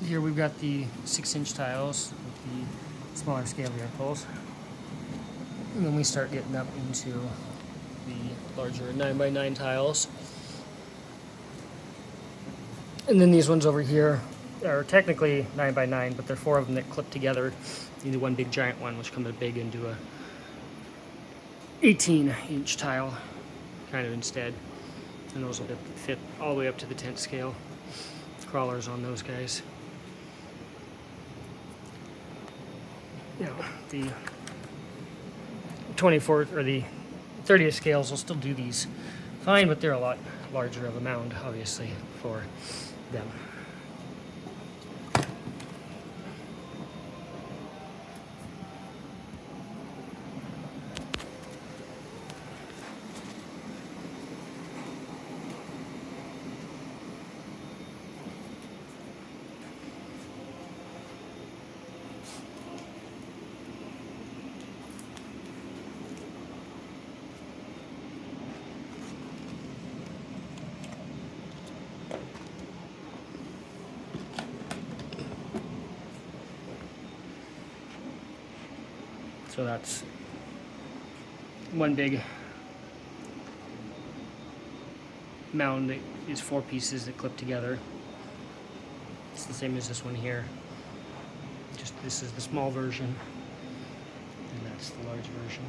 Here we've got the 6-inch tiles with the smaller scale vehicles. And then we start getting up into the larger 9x9 tiles. And then these ones over here are technically 9x9, but there are 4 of them that clip together into one big giant one, which comes big into a 18-inch tile kind of instead. And those will fit all the way up to the tent scale. Crawlers on those guys. You know, the 24th or the 30th scales will still do these fine, but they're a lot larger of a mound, obviously, for them. So that's one big mound that is 4 pieces that clip together. It's the same as this one here. Just this is the small version, and that's the large version.